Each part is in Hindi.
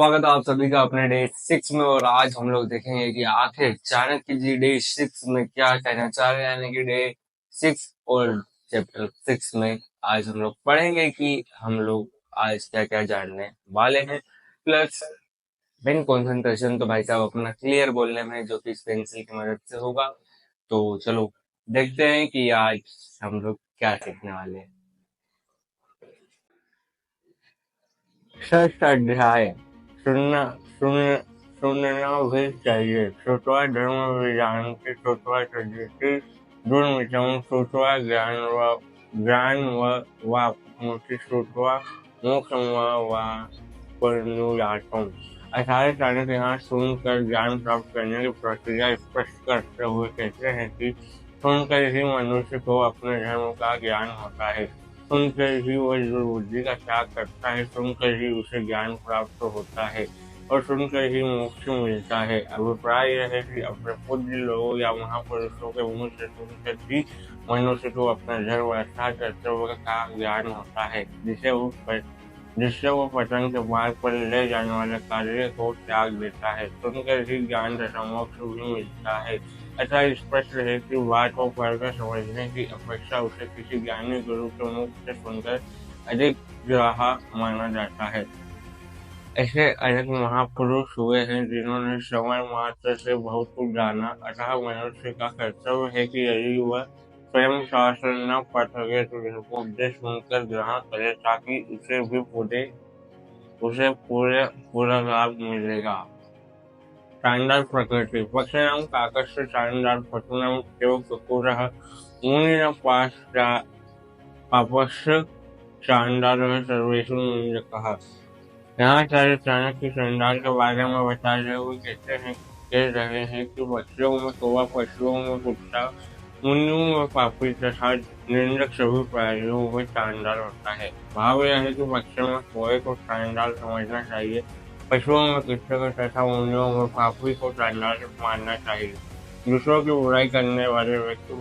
स्वागत है आप सभी का अपने डे 6 में। और आज हम लोग देखेंगे कि आखिर चाणक्य जी डे 6 में क्या कहना चाह रहे हैं, यानी कि डे 6 और चैप्टर 6 में आज हम लोग पढ़ेंगे कि हम लोग आज क्या क्या जानने वाले हैं। प्लस मेन कंसंट्रेशन तो भाई साहब अपना क्लियर बोलने में, जो कि इस पेंसिल की मदद से होगा। तो चलो देखते हैं कि आज हम लोग क्या सीखने वाले हैं। षष्ठ अध्याय सुनना सुन सुनना भी चाहिए। श्रुत्वा धर्म विजानति श्रुत्वा तद्विति दुर्मितम् श्रुत्वा ज्ञान वाप्नोति श्रुत्वा मोक्षं वा परनुयातम्। आचार्य चाणक्य यहाँ सुनकर ज्ञान प्राप्त करने की प्रक्रिया स्पष्ट करते हुए कहते हैं कि सुनकर ही मनुष्य को अपने धर्म का ज्ञान होता है, सुनकर ही वह दुर्बुद्धि का त्याग करता है, सुनकर ही उसे ज्ञान प्राप्त होता है और सुनकर ही मोक्ष मिलता है। अभिप्राय यह है कि अपने पूज्य लोगों या महापुरुषों के मुंह से सुनकर ही मनुष्य को अपना धर्म अर्थात कर्तव्य का ज्ञान होता है, जिससे वो पतन के मार्ग पर ले जाने वाले कार्य को त्याग देता है। सुनकर ही ज्ञान तथा मोक्ष भी मिलता है। ऐसा स्पष्ट है कि बात को पढ़कर समझने की अपेक्षा उसे किसी ज्ञानी गुरु के मुख से सुनकर अधिक ग्राह्य माना जाता है। ऐसे अनेक महापुरुष हुए हैं जिन्होंने समय मात्र से बहुत कुछ जाना। अतः मनुष्य का कर्तव्य है कि यदि वह स्वयं शास्त्र न पढ़ सके तो इनको उपदेश सुनकर ग्रहण करे, ताकि उसे पूरा लाभ मिलेगा। चांडाल प्रकृति पक्षिणां काकस्य चांडाल पशूनां चैव कुक्कुरः मुनिना पापस्य चांडालः सर्वेषु निंदकः। यहाँ आचार्य चाणक्य चांडाल के बारे में बता रहे हुए कह रहे हैं कि पक्षियों में कौवा, पशुओं में कुत्ता, मुनियों में पापी तथा निंदक सभी प्राणियों में चांडाल होता है। भाव यह है कि पक्षियों में कौवे को चांडाल समझना चाहिए, पशुओं में कुत्ते को तथा मुनियों में पापी को चांडाल मानना चाहिए। दूसरों की बुराई करने वाले व्यक्ति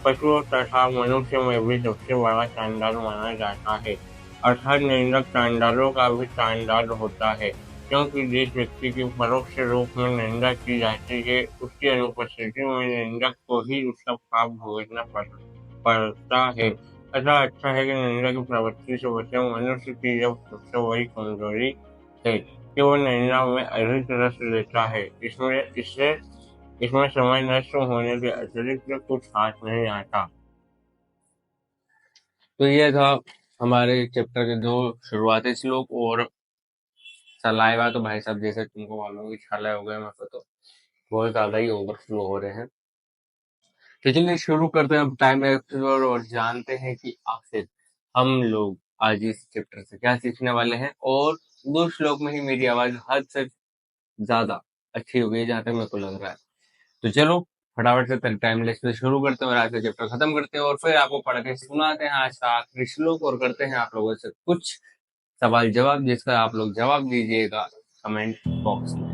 पशुओं तथा मनुष्य में भी सबसे बड़ा चांडाल माना जाता है। अर्थात निंदक चांडालों का भी चांडाल होता है, क्योंकि जिस व्यक्ति की परोक्ष रूप में निंदा की जाती है उसकी अनुपस्थिति में निंदक को ही उसका पाप भोगना पड़ता है। ऐसा अच्छा है कि निंदा की प्रवृत्ति से बचे। मनुष्य की जब सबसे बड़ी कमजोरी है कि वो निंदा में अधिक रस लेता है। इसमें समय नष्ट होने के अतिरिक्त कुछ हाथ नहीं आता। तो ये था हमारे चैप्टर के 2 शुरुआती श्लोक। और सलाइवा तो भाई साहब जैसे तुमको मालूम कि छाले हो गए, मेरे को तो बहुत ज्यादा ही ओवरफ्लो हो रहे हैं। तो चलिए शुरू करते हैं अब टाइम एपिसोड और जानते हैं कि आखिर हम लोग आज इस चैप्टर से क्या सीखने वाले हैं। और 2 श्लोक में ही मेरी आवाज हद से ज्यादा अच्छी हो गई जहां तक मेरे को लग रहा है। तो चलो फटाफट से टाइम लेस से शुरू करते हैं और आज का चैप्टर खत्म करते हैं और फिर आपको पढ़ के सुनाते हैं आज का आखिरी श्लोक और करते हैं आप लोगों से कुछ सवाल जवाब, जिसका आप लोग जवाब दीजिएगा कमेंट बॉक्स में।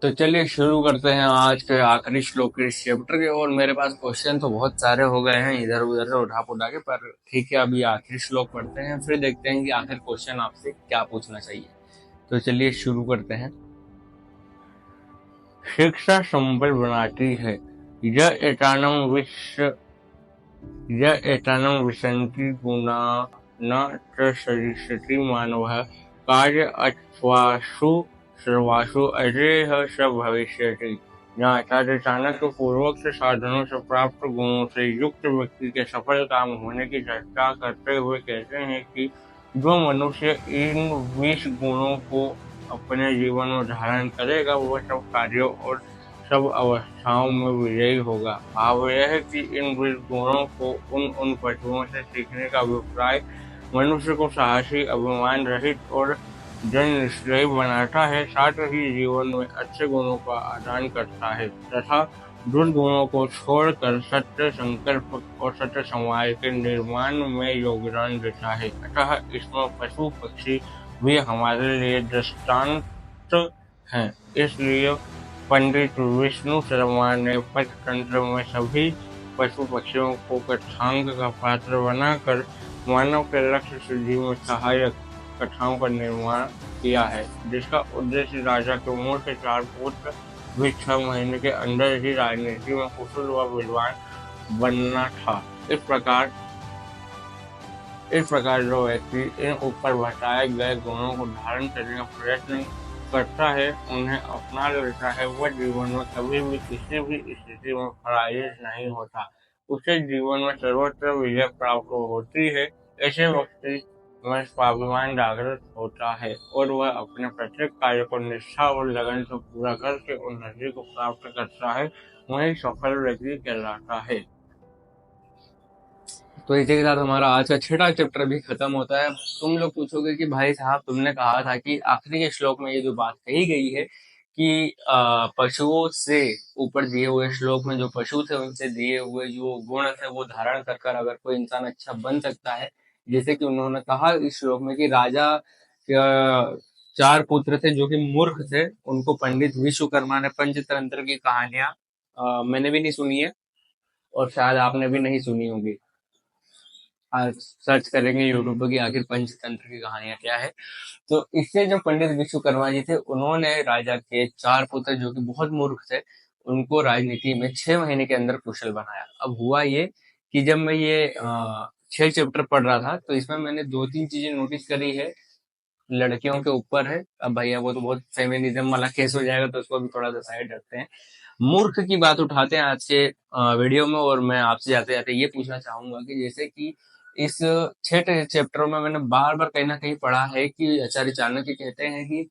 तो चलिए शुरू करते हैं आज के आखिरी श्लोक के इस चैप्टर के। और मेरे पास क्वेश्चन तो बहुत सारे हो गए हैं इधर उधर से उठा पुठा के, पर ठीक है अभी आखिरी श्लोक पढ़ते हैं, फिर देखते हैं कि आखिर क्वेश्चन आपसे क्या पूछना चाहिए। तो चलिए शुरू करते हैं। शिक्षा संबल बनाती है, यह एतानम विसंति गुणा न सरिष्यति मानवः कार्य अथवासु सर्वासु अजेय स भविष्यति। यहाँ आचार्य चाणक्य पूर्वोक्त साधनों से प्राप्त गुणों से युक्त व्यक्ति के सफल काम होने की चर्चा करते हुए कहते हैं कि जो मनुष्य इन 20 गुणों को अपने जीवन में धारण करेगा वह सब कार्यों और सब अवस्थाओं में विजयी होगा। भाव यह है कि इन 20 गुणों को उन पशुओं से सीखने का अभिप्राय मनुष्य को साहसी, अभिमान रहित और जन निश्चयी बनाता है, साथ ही जीवन में अच्छे गुणों का आदान करता है तथा दुर्गुणों को छोड़कर सत्य संकल्प और सत्य समाज के निर्माण में योगदान देता है। अतः इसमें पशु पक्षी भी हमारे लिए दृष्टांत हैं। इसलिए पंडित विष्णु शर्मा ने पंचतंत्र में सभी पशु पक्षियों को कथांग का पात्र बनाकर मानव के लक्ष्य सिद्धि में सहायक कथाओं का निर्माण किया है, जिसका उद्देश्य राजा के मूर्ख चार पुत्र भी 6 महीने के अंदर ही राजनीति में कुशल व विद्वान बनना था। इस प्रकार जो व्यक्ति इन ऊपर बताए गए गुणों को धारण करने का प्रयत्न करता है, उन्हें अपना लेता है, वह जीवन में कभी भी किसी भी स्थिति में पराजित नहीं होता, उसे जीवन में सर्वत्र विजय प्राप्त होती है। ऐसे व्यक्ति में स्वाभिमान जागृत होता है और वह अपने प्रत्येक कार्य को निष्ठा और लगन से पूरा करके उन्नति को प्राप्त करता है, वही सफल व्यक्ति कहलाता है। तो इसी के साथ हमारा आज का 6वां चैप्टर भी खत्म होता है। तुम लोग पूछोगे कि भाई साहब तुमने कहा था कि आखिरी के श्लोक में ये जो बात कही गई है कि पशुओं से ऊपर दिए हुए श्लोक में जो पशु थे उनसे दिए हुए जो गुण थे वो धारण कर अगर कोई इंसान अच्छा बन सकता है, जैसे कि उन्होंने कहा इस श्लोक में कि राजा 4 पुत्र थे जो कि मूर्ख थे, उनको पंडित विश्वकर्मा ने पंचतंत्र की कहानियां मैंने भी नहीं सुनी है और शायद आपने भी नहीं सुनी होगी। आज सर्च करेंगे यूट्यूब पर कि आखिर पंचतंत्र की कहानियां क्या है। तो इससे जो पंडित विश्वकर्मा जी थे उन्होंने राजा के 4 पुत्र जो कि बहुत मूर्ख थे उनको राजनीति में 6 महीने के अंदर कुशल बनाया। अब हुआ ये कि जब मैं ये 6 चैप्टर पढ़ रहा था तो इसमें मैंने 2-3 चीजें नोटिस करी है, लड़कियों के ऊपर है। अब भैया वो तो बहुत फेमिनिज्म वाला केस हो जाएगा तो उसको भी थोड़ा सा साइड रखते हैं। मूर्ख की बात उठाते हैं आज के वीडियो में और मैं आपसे जाते जाते ये पूछना चाहूंगा कि जैसे कि इस 6 चैप्टर में मैंने बार बार कहीं ना कहीं पढ़ा है कि आचार्य चाणक्य कहते हैं कि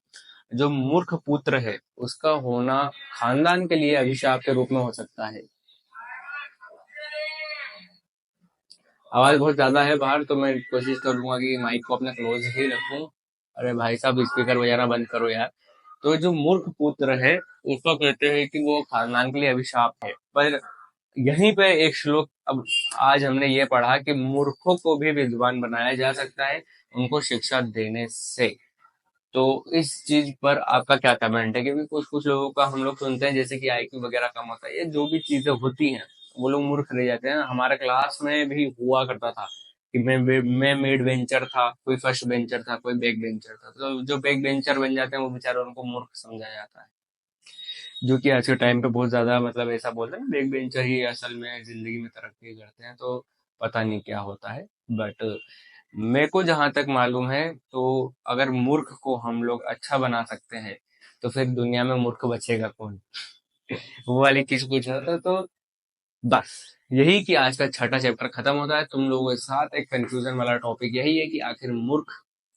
जो मूर्ख पुत्र है उसका होना खानदान के लिए अभिशाप के रूप में हो सकता है। आवाज बहुत ज्यादा है बाहर तो मैं कोशिश करूंगा कि माइक को अपने क्लोज ही रखूं। अरे भाई साहब स्पीकर वगैरह बंद करो यार। तो जो मूर्ख पुत्र है उसको कहते हैं कि वो खानदान के लिए अभिशाप है, पर यहीं पे एक श्लोक अब आज हमने ये पढ़ा कि मूर्खों को भी विद्वान बनाया जा सकता है उनको शिक्षा देने से। तो इस चीज पर आपका क्या कमेंट है? क्योंकि कुछ कुछ लोगों का हम लोग सुनते हैं जैसे कि आईक्यू वगैरह कम होता है, ये जो भी चीजें होती हैं वो लोग मूर्ख रह जाते हैं। हमारे क्लास में भी हुआ करता था कि मैं मिड बेंचर था, कोई फर्स्ट बेंचर था, कोई बैक बेंचर था, तो जो बैक बेंचर बन जाते हैं वो बेचारे उनको मूर्ख समझा जाता है, जो कि आज के टाइम पे बहुत ज्यादा मतलब ऐसा बोलते हैं बैक बेंचर ही असल में जिंदगी में तरक्की करते हैं, तो पता नहीं क्या होता है। बट मेरे को जहां तक मालूम है तो अगर मूर्ख को हम लोग अच्छा बना सकते हैं तो फिर दुनिया में मूर्ख बचेगा कौन? वो वाली चीज पूछ रहा था। तो बस यही कि आज का 6वां चैप्टर खत्म होता है। तुम लोगों के साथ एक कंफ्यूजन वाला टॉपिक यही है कि आखिर मूर्ख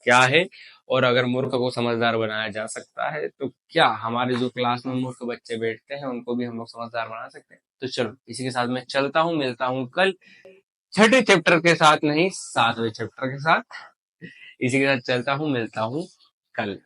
क्या है और अगर मूर्ख को समझदार बनाया जा सकता है तो क्या हमारे जो क्लास में मूर्ख बच्चे बैठते हैं उनको भी हम लोग समझदार बना सकते हैं? तो चलो इसी के साथ मैं चलता हूँ, मिलता हूँ कल 6ठे चैप्टर के साथ, नहीं 7वें चैप्टर के साथ। इसी के साथ चलता हूँ, मिलता हूँ कल।